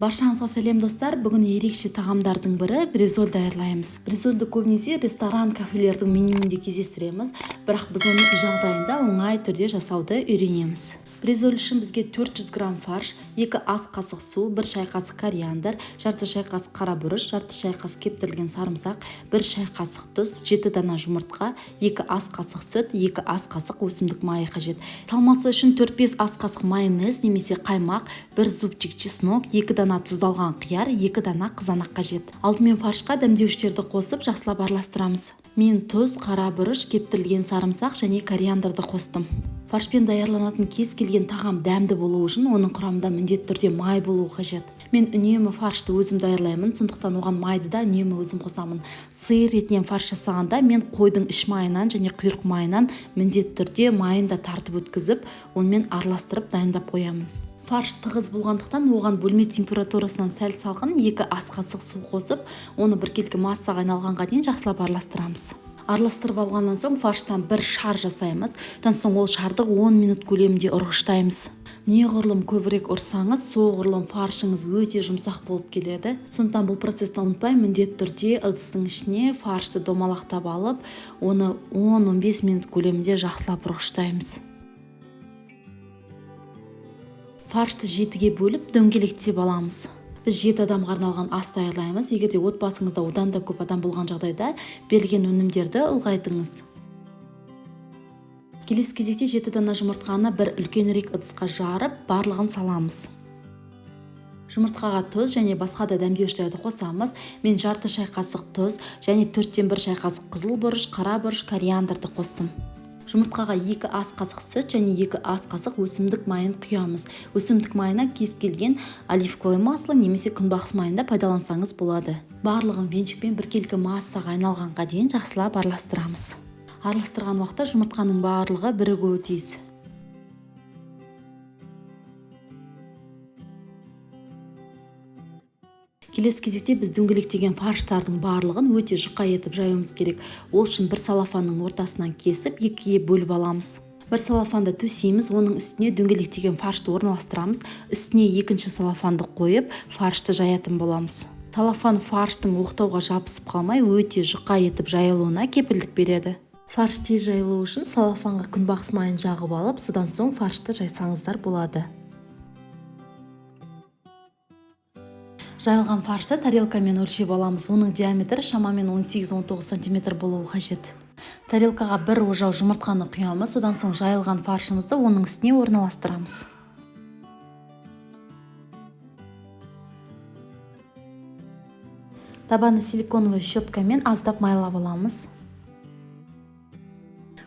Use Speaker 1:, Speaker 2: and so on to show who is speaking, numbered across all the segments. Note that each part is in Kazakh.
Speaker 1: Баршаңызға сәлем достар. Бүгін ерекше тағамдардың бірі бризоль даярлаймыз. Бризольді көбінесе ресторан, кафелердің менюінде кездестіреміз, бірақ біз оны үй жағдайында оңай түрде жасауды үйренеміз. Бризоль үшін бізге 400 грамм фарш, 2 ас қасық су, 1 шай қасық кориандр, жарты шай қасық қара бұрыш, жарты шай қасық кептірілген сарымсақ, 1 шай қасық тұз, 7 дана жұмыртқа, 2 ас қасық сүт, 2 ас қасық өсімдік майы қажет. Салмасы үшін 4-5 ас қасық майонез немесе қаймақ, 1 зубчик чеснок, 2 дана тұздалған қияр, 2 дана қызанақ қажет. Алдымен фаршқа дәмдеуіштерді қосып, жақсылап араластырамыз. Мен тұз, қара бұрыш, кептірілген сарымсақ және кориандрды қостым. Фаршпен даярланатын кез келген тағам дәмді болу үшін оның құрамында міндетті түрде май болуы қажет. Мен үнемі фаршты өзім даярлаймын, сондықтан оған майды да үнемі өзім қосамын. Сиыр етінен фарш жасағанда мен қойдың іш майынан және құйрық майынан міндетті түрде майын да тартып өткізіп, онымен араластырып дайындап қоямын. Фарш тығыз болғандықтан оған бөлме температурасынан сәл салқын 2 ас қасық су қосып, оны біркелкі массаға айналғанға дейін жақсылап араластырамыз. Араластырып алғаннан соң фарштан бір шар жасаймыз. Одан соң ол шарды 10 минут көлемінде ұрғыштаймыз. Неғұрлым көбірек ұрсаңыз, соғұрлым фаршыңыз өте жұмсақ болып келеді. Сондықтан бұл процесті ұмытпай, міндетті түрде ыдыстың ішіне фаршты домалақтап алып, оны 10-15 минут көлемінде жақсылап ұрғыштаймыз. Фаршты 7-ге бөліп дөңгелектеп аламыз. Біз 7 адамға арналған ас даярлаймыз. Егерде отбасыңызда одан да көп адам болған жағдайда берілген өнімдерді ұлғайтыңыз. Келесі кезекте 7 дана жұмыртқаны бір үлкенірек ыдысқа жарып, барлығын саламыз. Жұмыртқаға тұз және басқа да дәмдеуіштерді қосамыз. Мен жарты шай қасық тұз және 4-1 шай қасық қызыл бұрыш, қара бұрыш, кориандрды қостым. Жұмыртқаға 2 ас қасық сүт және 2 ас қасық өсімдік майын құямыз. Өсімдік майына кез келген оливковое масло немесе күнбағыс майында пайдалансаңыз болады. Барлығын венчикпен біркелкі массаға айналғанға дейін жақсылап араластырамыз. Араластырған уақытта жұмыртқаның барлығы бірігуі тиіс. Келесі кезекте біз дөңгелектеген фарштардың барлығын өте жұқа етіп жаюымыз керек. Ол үшін бір салафанның ортасынан кесіп 2-ге бөліп аламыз. Бір салафанды төсейміз, оның үстіне дөңгелектеген фаршты орналастырамыз. Үстіне екінші салафанды қойып, фаршты жаятын боламыз. Салафан фарштың оқтауға жабысып қалмай, өте жұқа етіп жайылуына кепілдік береді. Фарш тез жайылуы үшін салафанға күнбағыс майын жағып алып, содан соң фаршты жайсаңыздар болады. Жайылған фаршты тарелкамен өлшеп аламыз. Оның диаметрі шамамен 18-19 см болуы қажет. Тарелкаға бір ожау жұмыртқаны құямыз, содан соң жайылған фаршымызды оның үстіне орналастырамыз. Табаны силиконовый щеткамен аздап майлап аламыз.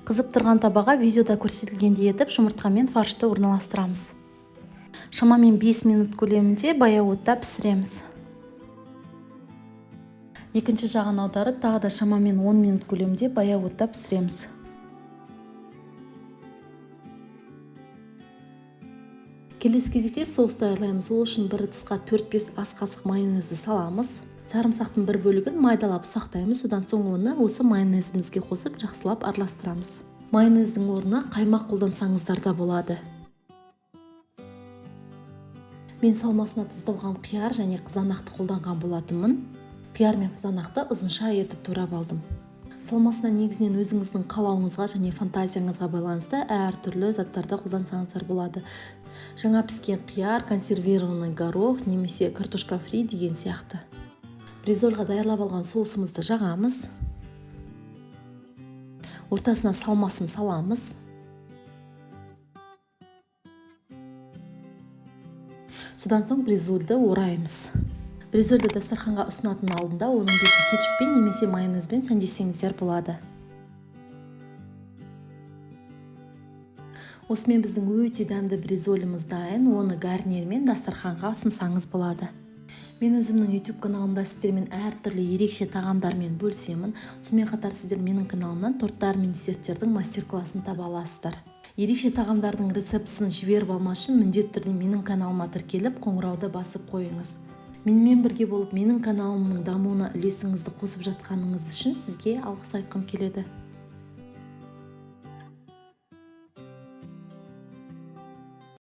Speaker 1: Қызып тұрған табаға видеода көрсетілгендей етіп жұмыртқамен фаршты орналастырамыз. Шамамен 5 минут көлемінде баяу отта пісіреміз. Екінші жағын аударып, тағы да шамамен 10 минут көлемінде баяу отта пісіреміз. Келесі кезекте соус даярлаймыз. Ол үшін бір ыдысқа 4-5 ас қасық майонезді саламыз. Сарымсақтың бір бөлігін майдалап ұсақтаймыз, содан соң оны осы майонезімізге қосып жақсылап араластырамыз. Майонездің орнына қаймақ қолдансаңыздар да болады. Мен салмасына тұздалған қияр және қызанақты қолданған болатынмын. Қияр мен қызанақты ұзынша етіп турап алдым. Салмасына негізінен өзіңіздің қалауыңызға және фантазияңызға байланысты әртүрлі заттарды қолдансаңыздар болады. Жаңа піскен қияр, консервированный горох немесе картошка фри деген сияқты. Бризольға даярлап алған соусымызды жағамыз. Ортасына салмасын саламыз. Содан соң бризольді ораймыз. Бризольді дастарханға ұсынатын алдында оның бетін кетчуппен немесе майонезбен сәндесеңіздер болады. Осымен біздің өте дәмді бризоліміз дайын, оны гарнирмен дастарханға ұсынсаңыз болады. Мен өзімнің YouTube каналымда сіздермен әртүрлі ерекше тағамдармен бөлісемін. Сонымен қатар сіздер менің каналымнан торттар мен десерттердің мастер-классын таба аласыздар. Ерекше тағамдардың рецептісін жіберіп алмас үшін міндетті түрде менің каналыма тіркеліп, қоңырауды басып қойыңыз. Менімен бірге болып, менің каналымның дамуына үлесіңізді қосып жатқаныңыз үшін сізге алғыс айтқым келеді.